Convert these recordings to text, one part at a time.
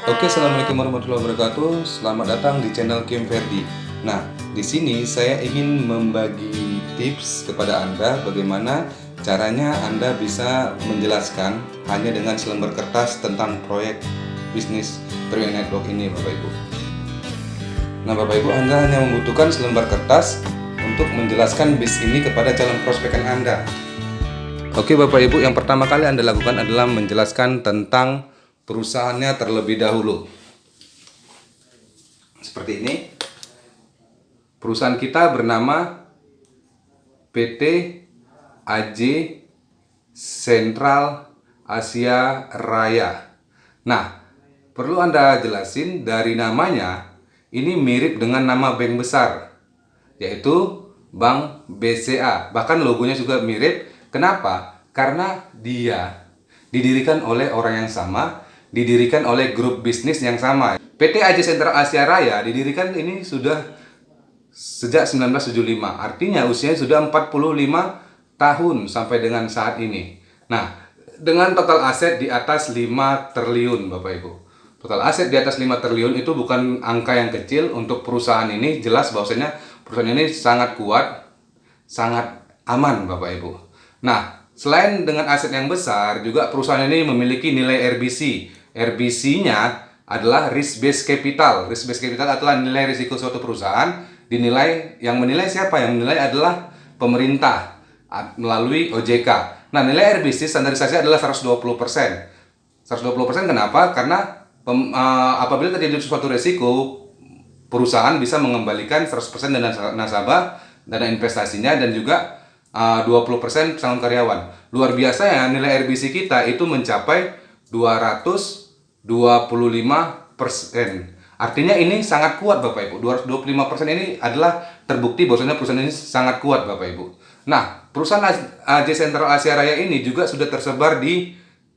Oke, assalamualaikum warahmatullahi wabarakatuh. Selamat datang di channel Kim Ferdi. Nah, di sini saya ingin membagi tips kepada Anda bagaimana caranya Anda bisa menjelaskan hanya dengan selembar kertas tentang proyek bisnis Trio Network ini, Bapak Ibu. Nah, Bapak Ibu, Anda hanya membutuhkan selembar kertas untuk menjelaskan bis ini kepada calon prospekan Anda. Oke, Bapak Ibu, yang pertama kali Anda lakukan adalah menjelaskan tentang perusahaannya terlebih dahulu. Seperti ini. Perusahaan kita bernama PT AJ Sentral Asia Raya. Nah, perlu Anda jelasin dari namanya, ini mirip dengan nama bank besar, yaitu Bank BCA. Bahkan logonya juga mirip. Kenapa? Karena dia didirikan oleh orang yang sama, didirikan oleh grup bisnis yang sama. PT AJ Sentral Asia Raya didirikan ini sudah sejak 1975. Artinya usianya sudah 45 tahun sampai dengan saat ini. Nah, dengan total aset di atas 5 triliun, Bapak Ibu. Total aset di atas 5 triliun itu bukan angka yang kecil untuk perusahaan ini. Jelas bahwasanya perusahaan ini sangat kuat, sangat aman, Bapak Ibu. Nah, selain dengan aset yang besar, juga perusahaan ini memiliki nilai RBC. RBC-nya adalah risk based capital. Risk based capital adalah nilai risiko suatu perusahaan dinilai, yang menilai siapa? Yang menilai adalah pemerintah melalui OJK. Nah, nilai RBC standarisasi adalah 120%. 120% kenapa? Karena apabila terjadi suatu resiko, perusahaan bisa mengembalikan 100% dana nasabah, dana investasinya, dan juga 20% pesangon karyawan. Luar biasa ya, nilai RBC kita itu mencapai 225%. Artinya ini sangat kuat, Bapak Ibu. 225% ini adalah terbukti bahwasanya perusahaan ini sangat kuat, Bapak Ibu. Nah, perusahaan AJ Sentral Asia Raya ini juga sudah tersebar di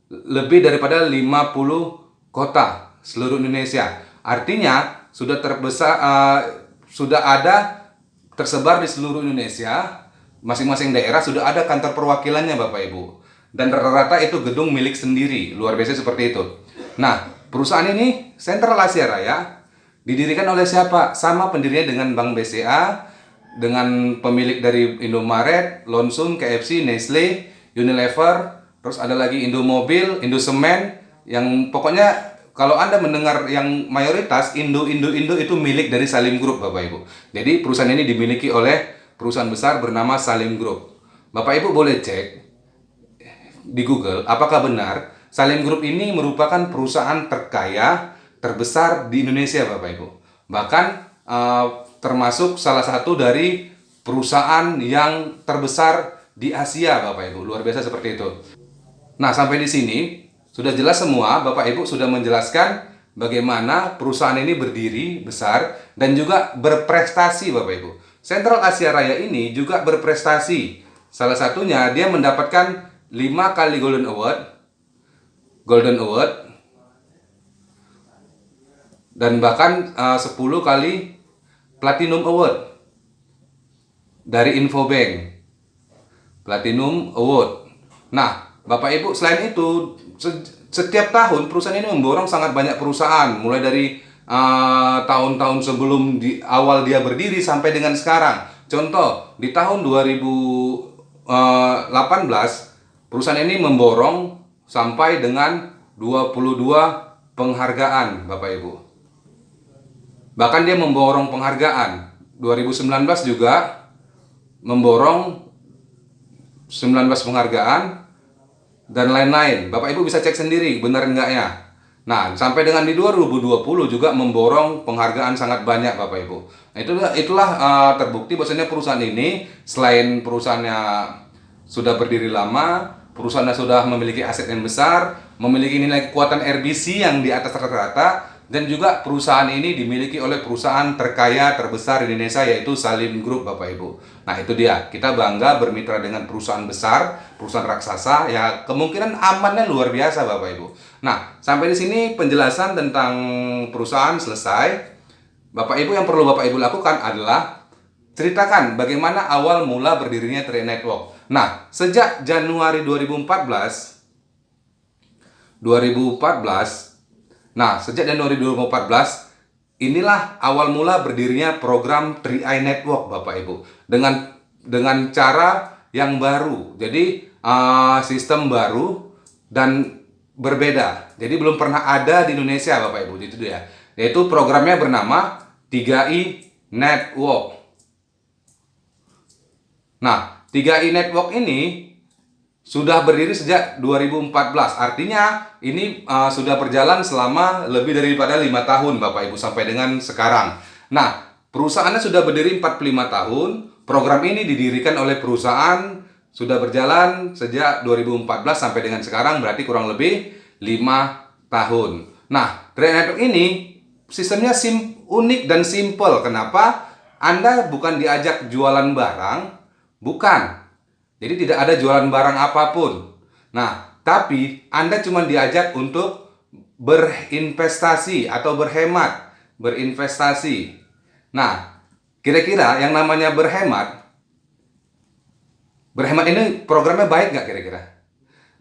lebih daripada 50 kota seluruh Indonesia. Artinya sudah terbesar, sudah ada tersebar di seluruh Indonesia. Masing-masing daerah sudah ada kantor perwakilannya, Bapak Ibu. Dan rata-rata itu gedung milik sendiri. Luar biasa seperti itu. Nah, perusahaan ini Sentral Asia Raya didirikan oleh siapa? Sama pendirinya dengan Bank BCA, dengan pemilik dari Indomaret, Lonsum, KFC, Nestle, Unilever, terus ada lagi Indomobil, Indosemen, yang pokoknya kalau Anda mendengar yang mayoritas Indo itu milik dari Salim Group, Bapak Ibu. Jadi perusahaan ini dimiliki oleh perusahaan besar bernama Salim Group. Bapak Ibu boleh cek di Google apakah benar Salim Group ini merupakan perusahaan terkaya terbesar di Indonesia, Bapak Ibu. Bahkan termasuk salah satu dari perusahaan yang terbesar di Asia, Bapak Ibu. Luar biasa seperti itu. Nah, sampai di sini sudah jelas semua, Bapak Ibu sudah menjelaskan bagaimana perusahaan ini berdiri besar dan juga berprestasi, Bapak Ibu. Sentral Asia Raya ini juga berprestasi. Salah satunya dia mendapatkan 5 kali Golden Award, dan bahkan 10 kali Platinum Award dari Infobank. Platinum Award. Nah, Bapak Ibu, selain itu setiap tahun perusahaan ini memborong sangat banyak perusahaan, mulai dari tahun-tahun sebelum di awal dia berdiri sampai dengan sekarang. Contoh, di tahun 2018 perusahaan ini memborong sampai dengan 22 penghargaan, Bapak Ibu. Bahkan dia memborong penghargaan 2019 juga memborong 19 penghargaan dan lain-lain. Bapak Ibu bisa cek sendiri benar enggaknya. Nah, sampai dengan di 2020 juga memborong penghargaan sangat banyak, Bapak Ibu. Nah, itulah terbukti bahwasanya perusahaan ini selain perusahaannya sudah berdiri lama, perusahaannya sudah memiliki aset yang besar, memiliki nilai kekuatan RBC yang di atas rata-rata, dan juga perusahaan ini dimiliki oleh perusahaan terkaya terbesar di Indonesia, yaitu Salim Group, Bapak Ibu. Nah, itu dia. Kita bangga bermitra dengan perusahaan besar, perusahaan raksasa, ya kemungkinan amannya luar biasa, Bapak Ibu. Nah, sampai di sini penjelasan tentang perusahaan selesai. Bapak Ibu, yang perlu Bapak Ibu lakukan adalah ceritakan bagaimana awal mula berdirinya Trio Network. Nah, sejak Januari 2014, Nah, sejak Januari 2014, inilah awal mula berdirinya program 3i Network, Bapak Ibu. Dengan cara yang baru. Jadi, sistem baru dan berbeda. Jadi, belum pernah ada di Indonesia, Bapak Ibu. Itu dia. Yaitu programnya bernama 3i Network. Nah, 3i Network ini sudah berdiri sejak 2014. Artinya ini sudah berjalan selama lebih daripada 5 tahun Bapak Ibu sampai dengan sekarang. Nah, perusahaannya sudah berdiri 45 tahun. Program ini didirikan oleh perusahaan sudah berjalan sejak 2014 sampai dengan sekarang, berarti kurang lebih 5 tahun. Nah, 3i Network ini sistemnya unik dan simple. Kenapa? Anda bukan diajak jualan barang, bukan. Jadi tidak ada jualan barang apapun. Nah, tapi Anda cuma diajak untuk berinvestasi atau berhemat, berinvestasi. Nah, kira-kira yang namanya berhemat ini programnya baik nggak kira-kira?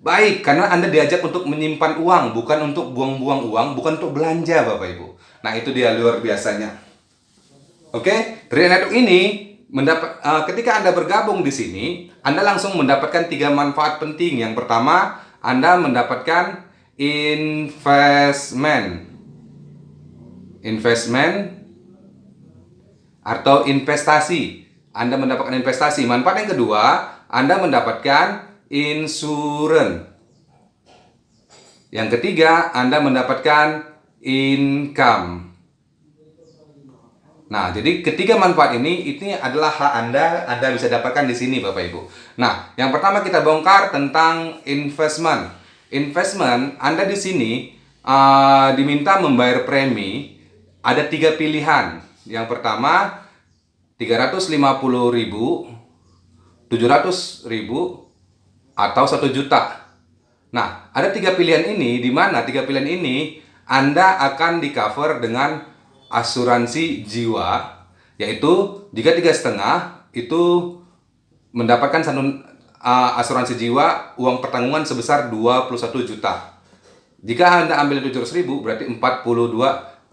Baik, karena Anda diajak untuk menyimpan uang, bukan untuk buang-buang uang, bukan untuk belanja, Bapak Ibu. Nah, itu dia luar biasanya. Oke, 3i Network ini ketika Anda bergabung di sini, Anda langsung mendapatkan 3 manfaat penting. Yang pertama, Anda mendapatkan investment atau investasi. Anda mendapatkan investasi. Manfaat yang kedua, Anda mendapatkan insurance. Yang ketiga, Anda mendapatkan income. Nah, jadi ketiga manfaat ini adalah hak Anda bisa dapatkan di sini, Bapak Ibu. Nah, yang pertama kita bongkar tentang investment. Investment, Anda di sini diminta membayar premi. Ada 3 pilihan. Yang pertama, 350.000, 700.000, atau 1 juta. Nah, ada 3 pilihan ini, di mana 3 pilihan ini Anda akan di-cover dengan asuransi jiwa, yaitu jika 3,5 itu mendapatkan asuransi jiwa uang pertanggungan sebesar 21 juta. Jika Anda ambil 700.000 berarti 42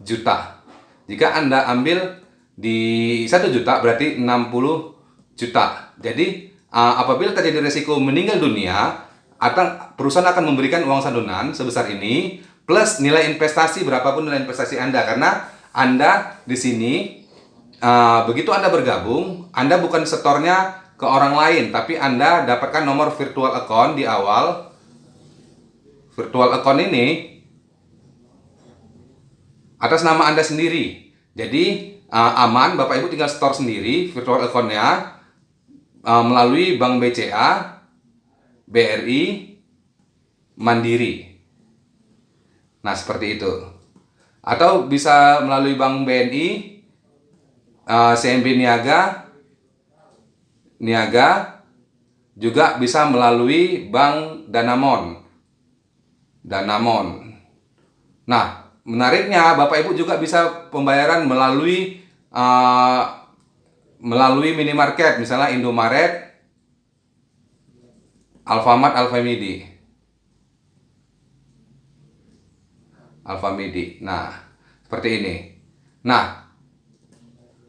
juta. Jika Anda ambil di 1 juta berarti 60 juta. Jadi apabila terjadi risiko meninggal dunia, perusahaan akan memberikan uang santunan sebesar ini plus nilai investasi berapapun nilai investasi Anda, karena Anda di sini begitu Anda bergabung, Anda bukan setornya ke orang lain, tapi Anda dapatkan nomor virtual account di awal. Virtual account ini atas nama Anda sendiri. Jadi aman, Bapak Ibu tinggal store sendiri virtual account-nya melalui Bank BCA, BRI, Mandiri. Nah, seperti itu. Atau bisa melalui Bank BNI, CMB Niaga, juga bisa melalui Bank Danamon. Nah, menariknya Bapak Ibu juga bisa pembayaran melalui minimarket, misalnya Indomaret, Alfamart, Alfamidi. Nah, seperti ini. Nah,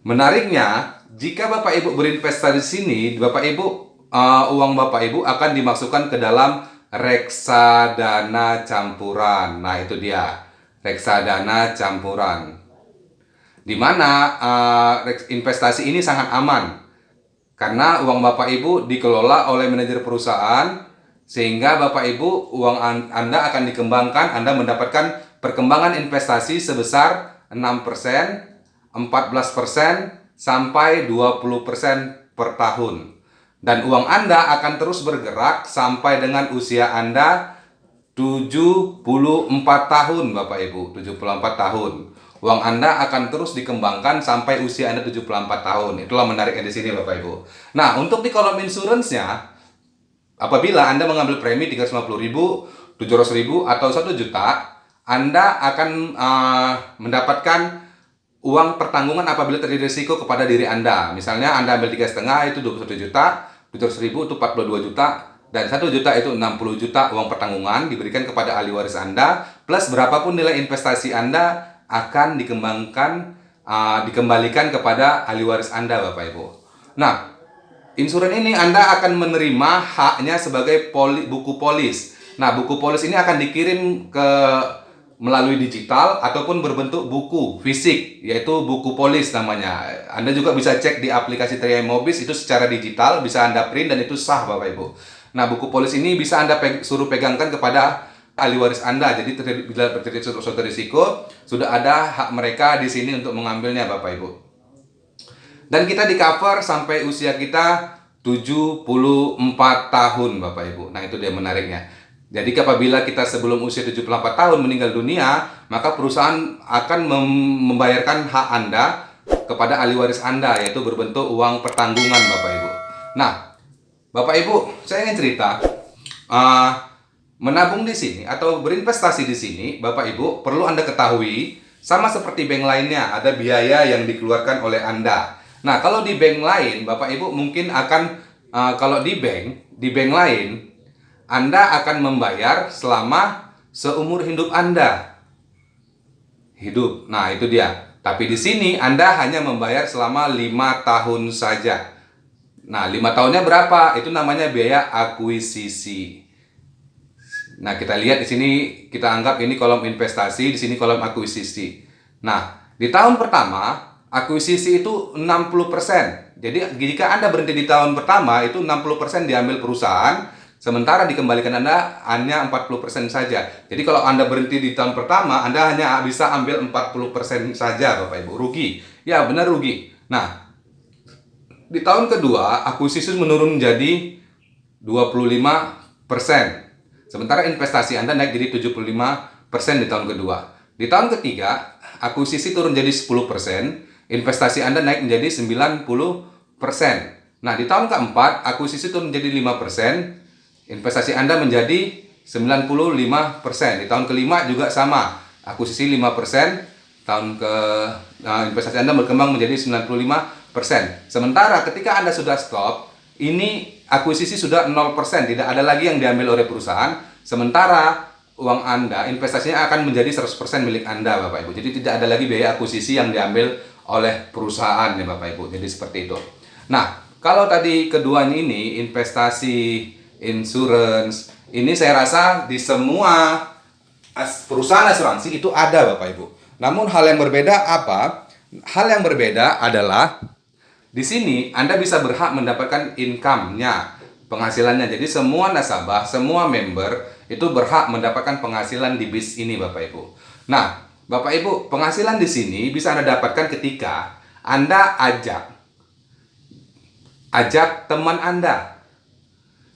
menariknya jika Bapak Ibu berinvestasi di sini, uang Bapak Ibu akan dimasukkan ke dalam reksadana campuran. Nah, itu dia, reksadana campuran. Di mana investasi ini sangat aman karena uang Bapak Ibu dikelola oleh manajer perusahaan, sehingga Bapak Ibu uang Anda akan dikembangkan. Anda mendapatkan perkembangan investasi sebesar 6%, 14%, sampai 20% per tahun. Dan uang Anda akan terus bergerak sampai dengan usia Anda 74 tahun, Bapak Ibu, 74 tahun. Uang Anda akan terus dikembangkan sampai usia Anda 74 tahun. Itulah menariknya di sini, Bapak Ibu. Nah, untuk di kolom insurance-nya, apabila Anda mengambil premi 350.000, 700.000, atau 1 juta, Anda akan mendapatkan uang pertanggungan apabila terjadi risiko kepada diri Anda. Misalnya Anda ambil 3,5 itu 21 juta, 700.000 itu 42 juta, Dan 1 juta itu 60 juta uang pertanggungan diberikan kepada ahli waris Anda, plus berapapun nilai investasi Anda akan dikembalikan kepada ahli waris Anda, Bapak Ibu. Nah, insuran ini Anda akan menerima haknya sebagai buku polis. Nah, buku polis ini akan dikirim melalui digital ataupun berbentuk buku fisik, yaitu buku polis namanya. Anda juga bisa cek di aplikasi 3i Mobis, itu secara digital, bisa Anda print dan itu sah, Bapak Ibu. Nah, buku polis ini bisa Anda suruh pegangkan kepada ahli waris Anda. Jadi bila terjadi suatu risiko, sudah ada hak mereka di sini untuk mengambilnya, Bapak Ibu. Dan kita di cover sampai usia kita 74 tahun, Bapak Ibu. Nah, itu dia menariknya. Jadi apabila kita sebelum usia 78 tahun meninggal dunia, maka perusahaan akan membayarkan hak Anda kepada ahli waris Anda, yaitu berbentuk uang pertanggungan, Bapak Ibu. Nah, Bapak Ibu, saya ingin cerita, menabung di sini atau berinvestasi di sini, Bapak Ibu, perlu Anda ketahui, sama seperti bank lainnya, ada biaya yang dikeluarkan oleh Anda. Nah, kalau di bank lain, Bapak Ibu mungkin akan, kalau di bank lain, Anda akan membayar selama seumur hidup Anda. Nah, itu dia. Tapi di sini Anda hanya membayar selama 5 tahun saja. Nah, 5 tahunnya berapa? Itu namanya biaya akuisisi. Nah, kita lihat di sini, kita anggap ini kolom investasi, di sini kolom akuisisi. Nah, di tahun pertama, akuisisi itu 60%. Jadi, jika Anda berhenti di tahun pertama, itu 60% diambil perusahaan, sementara dikembalikan Anda hanya 40% saja. Jadi, kalau Anda berhenti di tahun pertama, Anda hanya bisa ambil 40% saja, Bapak Ibu. Rugi. Ya, benar rugi. Nah, di tahun kedua, akuisisi menurun menjadi 25%. Sementara investasi Anda naik jadi 75% di tahun kedua. Di tahun ketiga, akuisisi turun jadi 10%, investasi Anda naik menjadi 90%. Nah, di tahun keempat, akuisisi turun menjadi 5%, investasi Anda menjadi 95%. Di tahun kelima juga sama, akuisisi 5%, investasi Anda berkembang menjadi 95%. Sementara ketika Anda sudah stop, ini akuisisi sudah 0%, tidak ada lagi yang diambil oleh perusahaan, sementara uang Anda, investasinya akan menjadi 100% milik Anda, Bapak Ibu. Jadi tidak ada lagi biaya akuisisi yang diambil oleh perusahaan, ya Bapak Ibu. Jadi seperti itu. Nah, kalau tadi keduanya ini, investasi, insurance, ini saya rasa di semua perusahaan asuransi itu ada, Bapak Ibu. Namun hal yang berbeda apa? Hal yang berbeda adalah di sini Anda bisa berhak mendapatkan income-nya, penghasilannya. Jadi semua nasabah, semua member itu berhak mendapatkan penghasilan di bis ini, Bapak Ibu. Nah, Bapak Ibu, penghasilan di sini bisa Anda dapatkan ketika Anda ajak teman Anda.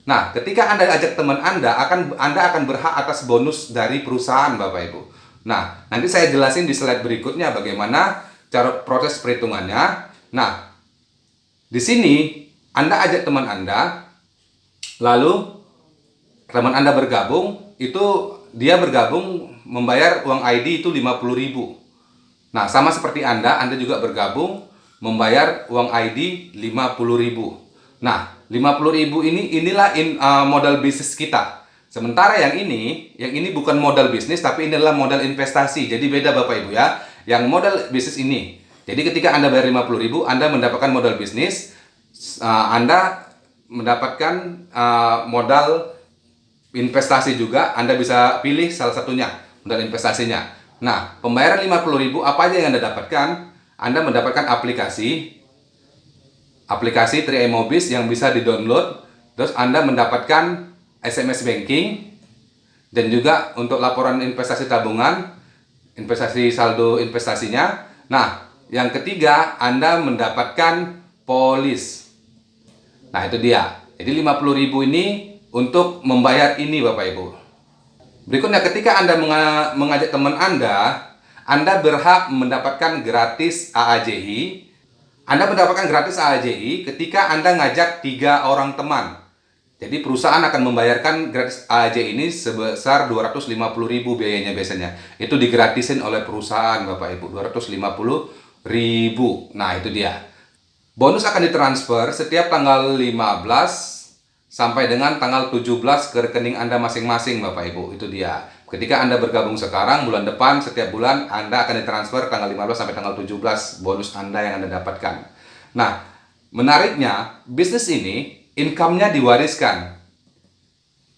Nah, ketika Anda ajak teman Anda akan berhak atas bonus dari perusahaan, Bapak Ibu. Nah, nanti saya jelasin di slide berikutnya bagaimana cara proses perhitungannya. Nah, di sini Anda ajak teman Anda, lalu teman Anda bergabung, itu dia bergabung membayar uang ID itu 50.000. Nah, sama seperti Anda juga bergabung membayar uang ID 50.000. Nah, 50.000 inilah modal bisnis kita. Sementara yang ini bukan modal bisnis, tapi ini adalah modal investasi. Jadi beda, Bapak Ibu ya. Yang modal bisnis ini. Jadi ketika Anda bayar 50.000, Anda mendapatkan modal bisnis, Anda mendapatkan modal investasi juga. Anda bisa pilih salah satunya, modal investasinya. Nah, pembayaran 50.000 apa aja yang Anda dapatkan? Anda mendapatkan aplikasi 3i Mobis yang bisa di-download. Terus Anda mendapatkan SMS banking, dan juga untuk laporan investasi tabungan, investasi saldo investasinya. Nah, yang ketiga, Anda mendapatkan polis. Nah, itu dia. Jadi 50.000 ini untuk membayar ini, Bapak Ibu. Berikutnya, ketika Anda mengajak teman Anda berhak mendapatkan gratis AAJI. Anda mendapatkan gratis AAJI ketika Anda ngajak 3 orang teman. Jadi perusahaan akan membayarkan gratis AAJI ini sebesar 250.000 biayanya biasanya. Itu digratisin oleh perusahaan, Bapak Ibu, 250.000. Nah, itu dia. Bonus akan ditransfer setiap tanggal 15 sampai dengan tanggal 17 ke rekening Anda masing-masing, Bapak Ibu. Itu dia. Ketika Anda bergabung sekarang, bulan depan setiap bulan Anda akan ditransfer tanggal 15 sampai tanggal 17 bonus Anda yang Anda dapatkan. Nah, menariknya bisnis ini income-nya diwariskan.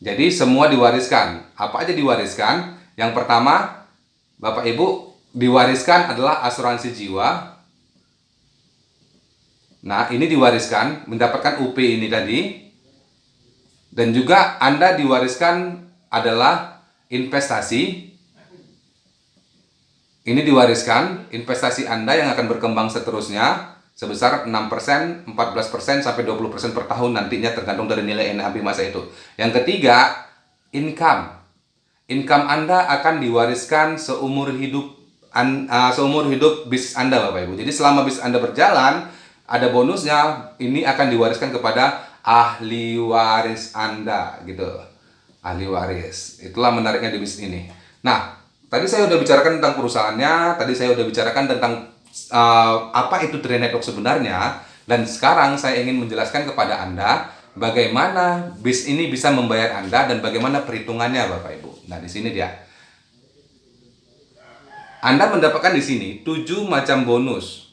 Jadi semua diwariskan. Apa aja diwariskan? Yang pertama, Bapak Ibu, diwariskan adalah asuransi jiwa. Nah, ini diwariskan, mendapatkan UP ini tadi. Dan juga Anda diwariskan adalah investasi. Ini diwariskan, investasi Anda yang akan berkembang seterusnya sebesar 6%, 14%, sampai 20% per tahun nantinya tergantung dari nilai NAB masa itu. Yang ketiga, income. Income Anda akan diwariskan seumur hidup bisnis Anda, Bapak Ibu. Jadi selama bisnis Anda berjalan, ada bonusnya, ini akan diwariskan kepada ahli waris Anda gitu. Ahli waris. Itulah menariknya di bisnis ini. Nah, tadi saya udah bicarakan tentang perusahaannya, tadi saya udah bicarakan tentang apa itu Train Network sebenarnya, dan sekarang saya ingin menjelaskan kepada Anda bagaimana bis ini bisa membayar Anda dan bagaimana perhitungannya, Bapak Ibu. Nah, di sini dia. Anda mendapatkan di sini 7 macam bonus.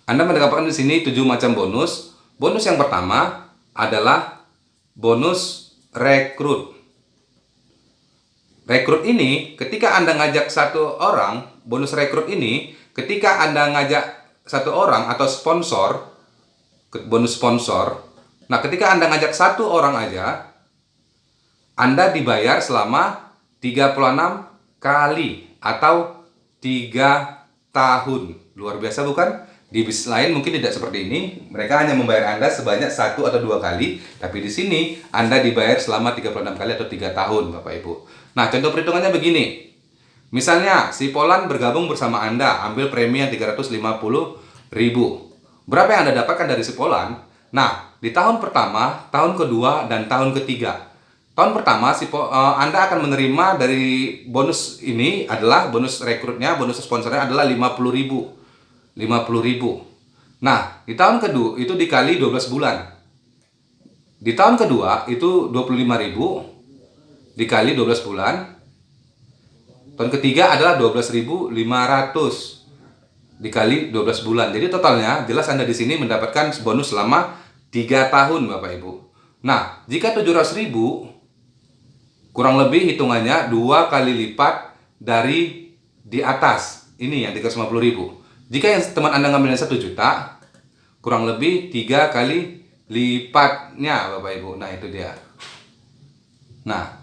Anda mendapatkan di sini 7 macam bonus. Bonus yang pertama adalah bonus rekrut. Rekrut ini, ketika Anda ngajak satu orang, bonus rekrut ini, ketika Anda ngajak satu orang atau sponsor, bonus sponsor, nah ketika Anda ngajak satu orang aja, Anda dibayar selama 36 kali atau 3 tahun. Luar biasa bukan? Di bisnis lain mungkin tidak seperti ini. Mereka hanya membayar Anda sebanyak 1 atau 2 kali. Tapi di sini Anda dibayar selama 36 kali atau 3 tahun, Bapak Ibu. Nah, contoh perhitungannya begini. Misalnya, si Polan bergabung bersama Anda, ambil premi yang 350.000. Berapa yang Anda dapatkan dari si Polan? Nah, di tahun pertama, tahun kedua, dan tahun ketiga. Tahun pertama, Anda akan menerima dari bonus ini adalah bonus rekrutnya, bonus sponsornya adalah 50.000. 50.000. Nah, di tahun kedua itu dikali 12 bulan. Di tahun kedua itu 25.000 dikali 12 bulan. Tahun ketiga adalah 12.500 dikali 12 bulan. Jadi totalnya jelas Anda di sini mendapatkan bonus selama 3 tahun, Bapak Ibu. Nah, jika 700.000 kurang lebih hitungannya 2 kali lipat dari di atas. Ini yang 350.000. Jika yang teman Anda ngambilnya 1 juta, kurang lebih 3 kali lipatnya, Bapak Ibu. Nah, itu dia. Nah,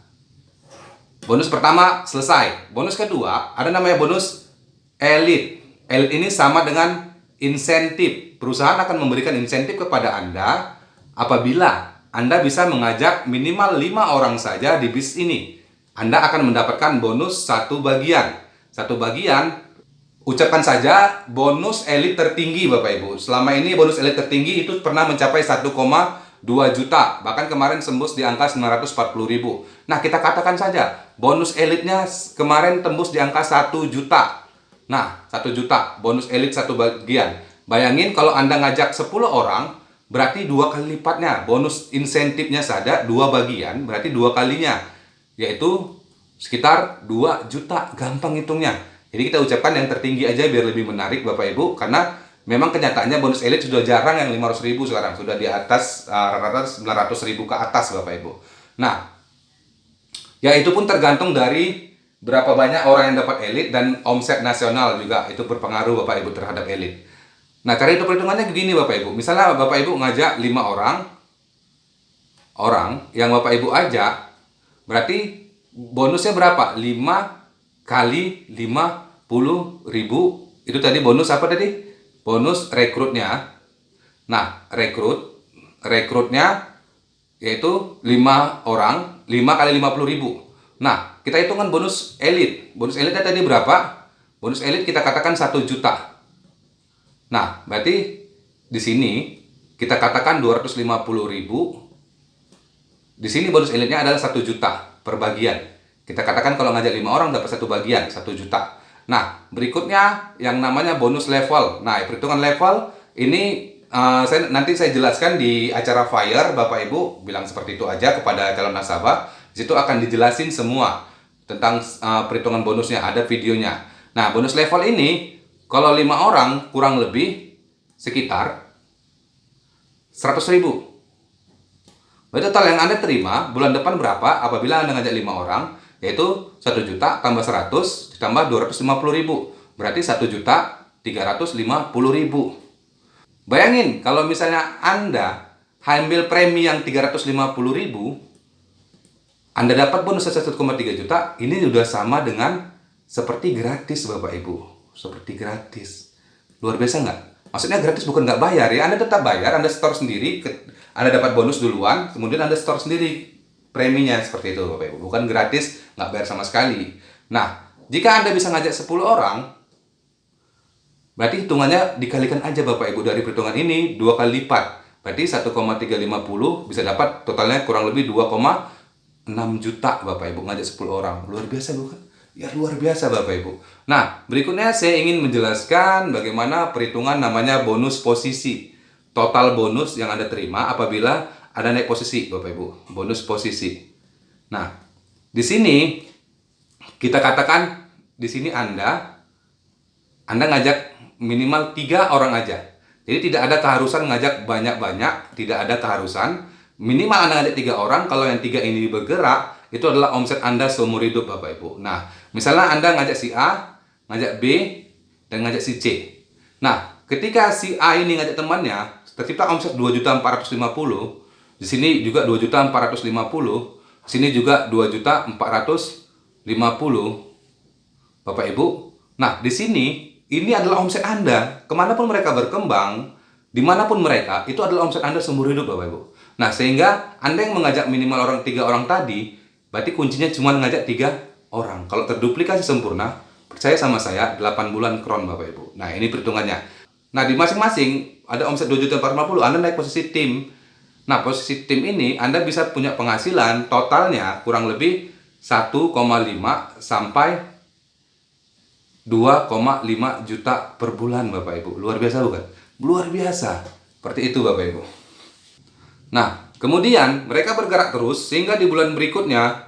bonus pertama selesai. Bonus kedua, ada namanya bonus elit. Elit ini sama dengan insentif. Perusahaan akan memberikan insentif kepada Anda apabila Anda bisa mengajak minimal 5 orang saja di bis ini. Anda akan mendapatkan bonus 1 bagian. 1 bagian, ucapkan saja bonus elit tertinggi, Bapak Ibu. Selama ini bonus elit tertinggi itu pernah mencapai 1,2 juta. Bahkan kemarin tembus di angka 940.000. Nah, kita katakan saja bonus elitnya kemarin tembus di angka 1 juta. Nah, 1 juta bonus elit 1 bagian. Bayangin kalau Anda ngajak 10 orang, berarti 2 kali lipatnya. Bonus insentifnya saja 2 bagian, berarti 2 kalinya. Yaitu sekitar 2 juta. Gampang hitungnya. Jadi kita ucapkan yang tertinggi aja biar lebih menarik, Bapak Ibu, karena memang kenyataannya bonus elit sudah jarang yang 500.000 sekarang, sudah di atas rata-rata 900.000 ke atas, Bapak Ibu. Nah, ya itu pun tergantung dari berapa banyak orang yang dapat elit dan omset nasional juga itu berpengaruh, Bapak Ibu, terhadap elit. Nah, cara itu perhitungannya begini, Bapak Ibu. Misalnya Bapak Ibu ngajak 5 orang yang Bapak Ibu ajak, berarti bonusnya berapa? 5 kali 50.000. Itu tadi bonus apa tadi? Bonus rekrutnya. Nah, rekrutnya yaitu 5 orang, 5 kali 50.000. Nah, kita hitungkan bonus elit. Bonus elitnya tadi berapa? Bonus elit kita katakan 1 juta. Nah, berarti di sini kita katakan 250.000. Di sini bonus elitnya adalah 1 juta per bagian. Kita katakan kalau ngajak 5 orang dapat 1 bagian, 1 juta. Nah, berikutnya yang namanya bonus level. Nah, perhitungan level ini nanti saya jelaskan di acara Fire, Bapak Ibu bilang seperti itu aja kepada calon nasabah. Di situ akan dijelasin semua tentang perhitungan bonusnya, ada videonya. Nah, bonus level ini kalau 5 orang kurang lebih sekitar 100.000. Berarti total yang Anda terima bulan depan berapa apabila Anda ngajak 5 orang, yaitu 1 juta tambah 100 ditambah 250.000. Berarti 1.350.000. Bayangin kalau misalnya Anda ambil premi yang 350.000, Anda dapat bonus 1,3 juta, ini sudah sama dengan seperti gratis Bapak Ibu. Seperti gratis. Luar biasa nggak? Maksudnya gratis bukan nggak bayar ya, Anda tetap bayar, Anda store sendiri, Anda dapat bonus duluan, kemudian Anda store sendiri preminya seperti itu Bapak Ibu. Bukan gratis, nggak bayar sama sekali. Nah, jika Anda bisa ngajak 10 orang, berarti hitungannya dikalikan aja Bapak Ibu dari perhitungan ini 2 kali lipat. Berarti 1,350 bisa dapat totalnya kurang lebih 2,6 juta Bapak Ibu ngajak 10 orang. Luar biasa bukan? Ya luar biasa Bapak Ibu. Nah, berikutnya saya ingin menjelaskan bagaimana perhitungan namanya bonus posisi. Total bonus yang Anda terima apabila Anda naik posisi Bapak Ibu. Bonus posisi. Nah, di sini kita katakan di sini Anda ngajak minimal 3 orang aja. Jadi tidak ada keharusan ngajak banyak-banyak, tidak ada keharusan. Minimal Anda ngajak 3 orang, kalau yang 3 ini bergerak, itu adalah omset Anda seumur hidup Bapak Ibu. Nah, misalnya Anda ngajak si A, ngajak B, dan ngajak si C. Nah, ketika si A ini ngajak temannya, tercipta omset 2.450.000, di sini juga 2.450.000, di sini juga 2.450.000, Bapak Ibu. Nah, di sini ini adalah omset Anda. Kemanapun mereka berkembang, dimanapun mereka, itu adalah omset Anda seumur hidup Bapak Ibu. Nah, sehingga Anda yang mengajak minimal 3 orang tadi, berarti kuncinya cuma ngajak 3 orang. Kalau terduplikasi sempurna, percaya sama saya, 8 bulan kron Bapak Ibu. Nah, ini perhitungannya. Nah, di masing-masing ada omset 2.450.000, Anda naik posisi tim. Nah, posisi tim ini Anda bisa punya penghasilan totalnya kurang lebih 1,5 sampai 2,5 juta per bulan Bapak Ibu. Luar biasa bukan? Luar biasa. Seperti itu Bapak Ibu. Nah, kemudian mereka bergerak terus sehingga di bulan berikutnya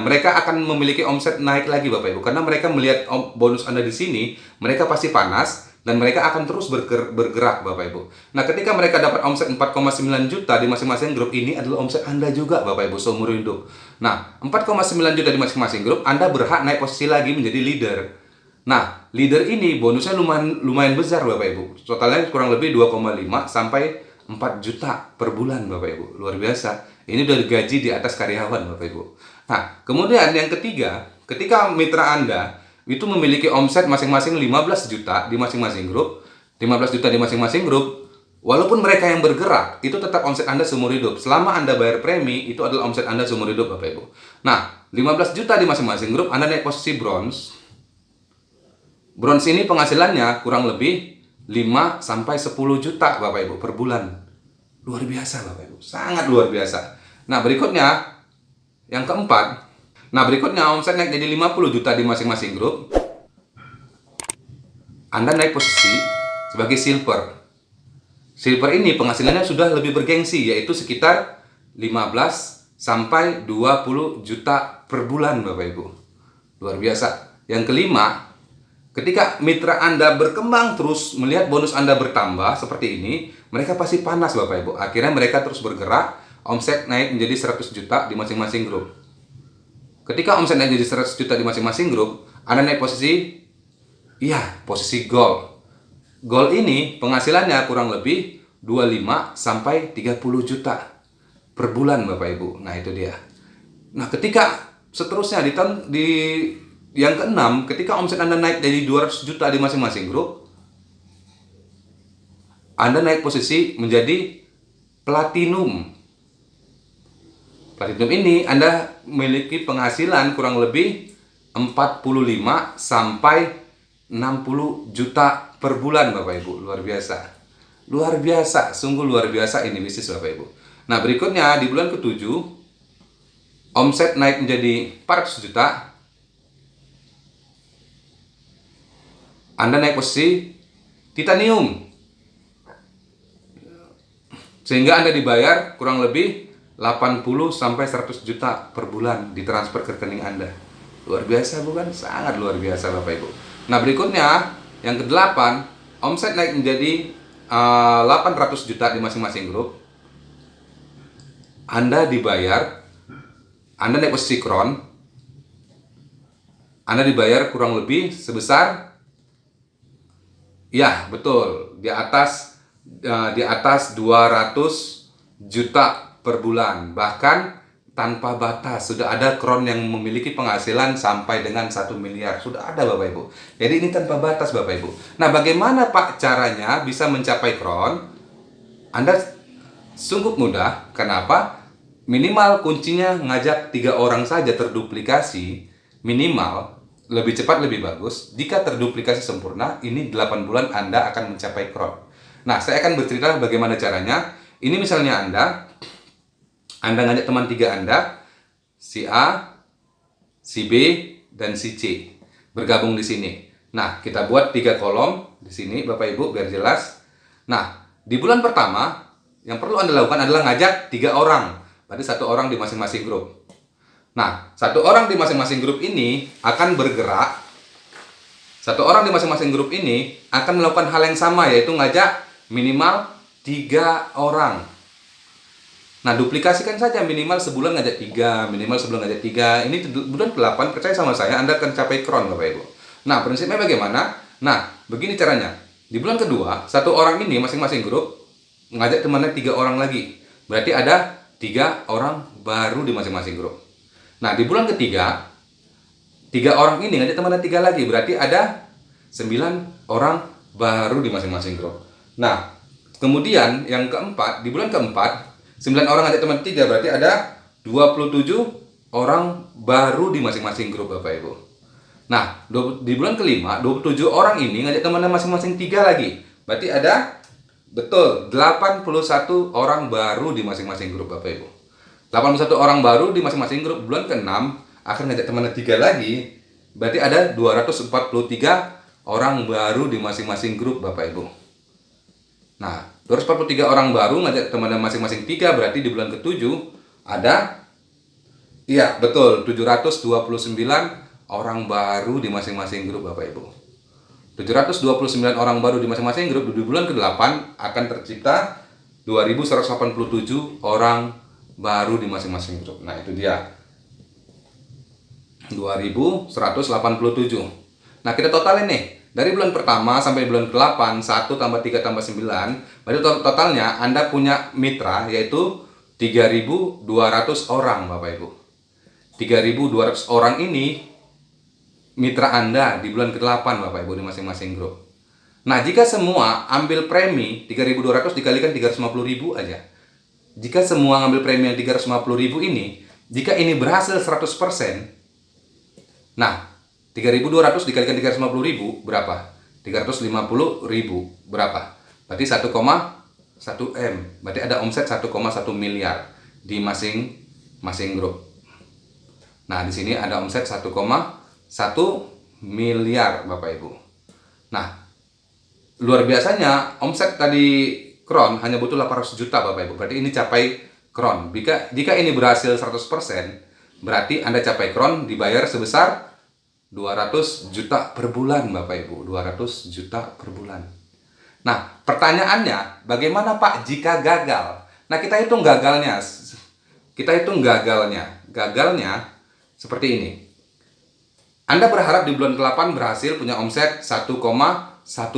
mereka akan memiliki omset naik lagi Bapak Ibu. Karena mereka melihat bonus Anda di sini, mereka pasti panas dan mereka akan terus bergerak Bapak Ibu. Nah, ketika mereka dapat omset 4,9 juta di masing-masing grup, ini adalah omset Anda juga Bapak Ibu seumur hidup. Nah, 4,9 juta di masing-masing grup, Anda berhak naik posisi lagi menjadi leader. Nah, leader ini bonusnya lumayan besar Bapak Ibu. Totalnya kurang lebih 2,5 sampai 4 juta per bulan Bapak Ibu. Luar biasa. Ini udah digaji di atas karyawan Bapak Ibu. Nah, kemudian yang ketiga, ketika mitra Anda itu memiliki omset masing-masing 15 juta di masing-masing grup, 15 juta di masing-masing grup, walaupun mereka yang bergerak, itu tetap omset Anda seumur hidup. Selama Anda bayar premi, itu adalah omset Anda seumur hidup Bapak Ibu. Nah, 15 juta di masing-masing grup, Anda naik posisi bronze. Bronze ini penghasilannya kurang lebih 5 sampai 10 juta Bapak Ibu per bulan. Luar biasa Bapak Ibu, sangat luar biasa. Nah, berikutnya yang keempat. Nah, berikutnya omset naik jadi 50 juta di masing-masing grup. Anda naik posisi sebagai silver. Silver ini penghasilannya sudah lebih bergengsi, yaitu sekitar 15 sampai 20 juta per bulan Bapak Ibu. Luar biasa. Yang kelima, ketika mitra Anda berkembang terus, melihat bonus Anda bertambah seperti ini, mereka pasti panas Bapak Ibu. Akhirnya mereka terus bergerak, omset naik menjadi 100 juta di masing-masing grup. Ketika omset naik jadi 100 juta di masing-masing grup, Anda naik posisi gold. Gold ini penghasilannya kurang lebih 25 sampai 30 juta per bulan Bapak Ibu. Nah, itu dia. Nah, ketika seterusnya di yang keenam, ketika omset Anda naik dari 200 juta di masing-masing grup, Anda naik posisi menjadi platinum. Platinum ini Anda memiliki penghasilan kurang lebih 45 sampai 60 juta per bulan Bapak Ibu. Luar biasa. Luar biasa, sungguh luar biasa ini bisnis Bapak Ibu. Nah, berikutnya di bulan ke-7 omset naik menjadi 400 juta. Anda naik posisi titanium. Sehingga Anda dibayar kurang lebih 80 sampai 100 juta per bulan ditransfer ke rekening Anda. Luar biasa bukan? Sangat luar biasa Bapak Ibu. Nah, berikutnya yang ke-8, omset naik menjadi 800 juta di masing-masing grup. Anda dibayar, Anda naik posisi kron, Anda dibayar kurang lebih sebesar, ya betul, di atas 200 juta per bulan. Bahkan tanpa batas, sudah ada kron yang memiliki penghasilan sampai dengan 1 miliar. Sudah ada Bapak Ibu. Jadi ini tanpa batas Bapak Ibu. Nah, bagaimana Pak caranya bisa mencapai kron? Anda sungguh mudah. Kenapa? Minimal kuncinya ngajak 3 orang saja terduplikasi. Minimal, lebih cepat lebih bagus. Jika terduplikasi sempurna, ini 8 bulan Anda akan mencapai kron. Nah, saya akan bercerita bagaimana caranya. Ini misalnya Anda ngajak teman 3 Anda, si A, si B, dan si C bergabung di sini. Nah, kita buat 3 kolom di sini Bapak Ibu biar jelas. Nah, di bulan pertama yang perlu Anda lakukan adalah ngajak 3 orang. Berarti 1 orang di masing-masing grup. Nah, 1 orang di masing-masing grup ini akan bergerak. 1 orang di masing-masing grup ini akan melakukan hal yang sama, yaitu ngajak minimal 3 orang. Nah, duplikasikan saja minimal sebulan ngajak 3, minimal sebulan ngajak 3. Ini bulan ke-8, percaya sama saya, Anda akan capai kron Bapak Ibu. Nah, prinsipnya bagaimana? Nah, begini caranya. Di bulan kedua, 1 orang ini masing-masing grup ngajak temannya 3 orang lagi. Berarti ada 3 orang baru di masing-masing grup. Nah, di bulan ketiga, 3 orang ini ngajak temannya 3 lagi. Berarti ada 9 orang baru di masing-masing grup. Nah, kemudian yang keempat, di bulan keempat, 9 orang ngajak teman 3, berarti ada 27 orang baru di masing-masing grup Bapak Ibu. Nah, di bulan kelima, 27 orang ini ngajak temannya masing-masing 3 lagi. Berarti ada, betul, 81 orang baru di masing-masing grup Bapak Ibu. 81 orang baru di masing-masing grup. Bulan ke-6 akan ngajak temannya 3 lagi. Berarti ada 243 orang baru di masing-masing grup Bapak Ibu. Nah, 243 orang baru ngajak temannya masing-masing 3, berarti di bulan ke-7 ada, iya betul, 729 orang baru di masing-masing grup Bapak Ibu. 729 orang baru di masing-masing grup. Di bulan ke-8 akan tercipta 2187 orang baru di masing-masing grup. Nah, itu dia 2187. Nah, kita totalin nih. Dari bulan pertama sampai bulan ke-8, 1 tambah 3 tambah 9, berarti totalnya Anda punya mitra yaitu 3.200 orang Bapak Ibu. 3.200 orang ini mitra Anda di bulan ke-8 Bapak Ibu di masing-masing grup. Nah, jika semua ambil premi 3.200 dikalikan 350.000 aja. Jika semua ngambil premi yang 350.000 ini, jika ini berhasil 100%, nah 3.200 dikalikan 350.000 berapa? 350.000 berapa? Berarti 1,1 M. Berarti ada omset 1,1 miliar di masing-masing grup. Nah, di sini ada omset 1,1 miliar Bapak Ibu. Nah, luar biasanya omset tadi kron hanya butuh 800 juta Bapak Ibu. Berarti ini capai kron. Jika ini berhasil 100%, berarti Anda capai kron dibayar sebesar 200 juta per bulan Bapak Ibu. 200 juta per bulan. Nah, pertanyaannya, bagaimana Pak jika gagal? Nah, kita hitung gagalnya. Gagalnya seperti ini. Anda berharap di bulan ke-8 berhasil punya omset 1,1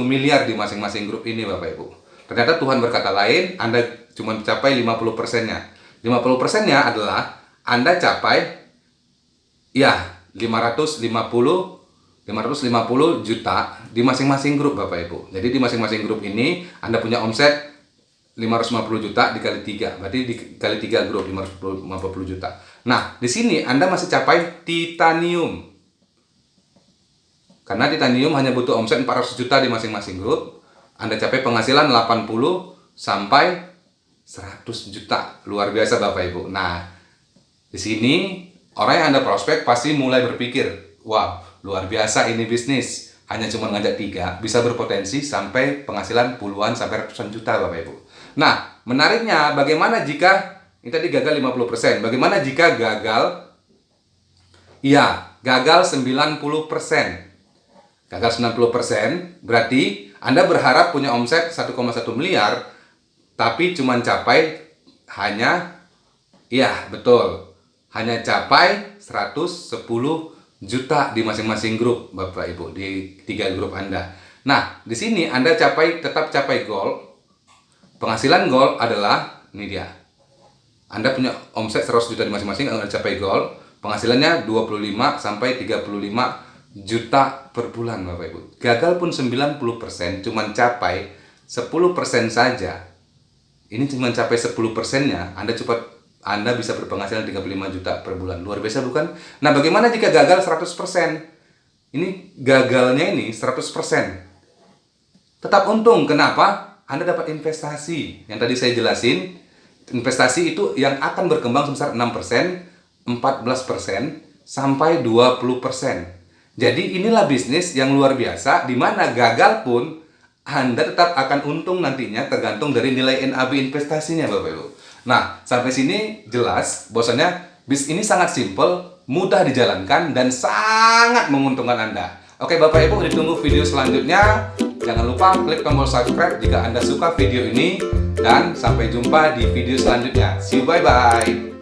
miliar di masing-masing grup ini Bapak Ibu. Ternyata Tuhan berkata lain, Anda cuma capai 50%-nya. 50%-nya adalah Anda capai, ya, 550 juta di masing-masing grup Bapak Ibu. Jadi di masing-masing grup ini Anda punya omset 550 juta dikali 3. Berarti dikali 3 grup 550 juta. Nah, di sini Anda masih capai titanium. Karena titanium hanya butuh omset 400 juta di masing-masing grup, Anda capai penghasilan 80 sampai 100 juta. Luar biasa Bapak Ibu. Nah, di sini orang yang Anda prospek pasti mulai berpikir, wow, luar biasa ini bisnis. hanya cuma ngajak 3, bisa berpotensi sampai penghasilan puluhan sampai ratusan juta Bapak Ibu. Nah, menariknya bagaimana jika ini tadi gagal 50%, bagaimana jika gagal? Ya, gagal 90%. Gagal 90% berarti Anda berharap punya omset 1,1 miliar, tapi cuma capai hanya, ya betul, hanya capai 110 juta di masing-masing grup Bapak Ibu, di 3 grup Anda. Nah, di sini Anda tetap capai goal. Penghasilan goal adalah, ini dia. Anda punya omset 100 juta di masing-masing, Anda capai goal. Penghasilannya 25 sampai 35 juta per bulan Bapak Ibu. Gagal pun 90%, cuma capai 10% saja. Ini cuma capai 10%-nya, Anda bisa berpenghasilan 35 juta per bulan. Luar biasa bukan? Nah, bagaimana jika gagal 100%? Ini gagalnya ini 100%. Tetap untung. Kenapa? Anda dapat investasi. Yang tadi saya jelasin, investasi itu yang akan berkembang sebesar 6%, 14%, sampai 20%. Jadi inilah bisnis yang luar biasa, di mana gagal pun Anda tetap akan untung nantinya, tergantung dari nilai NAV investasinya Bapak Ibu. Nah, sampai sini jelas bahwasanya bis ini sangat simpel, mudah dijalankan, dan sangat menguntungkan Anda. Oke Bapak Ibu, ditunggu video selanjutnya. Jangan lupa klik tombol subscribe jika Anda suka video ini, dan sampai jumpa di video selanjutnya. See you, bye-bye.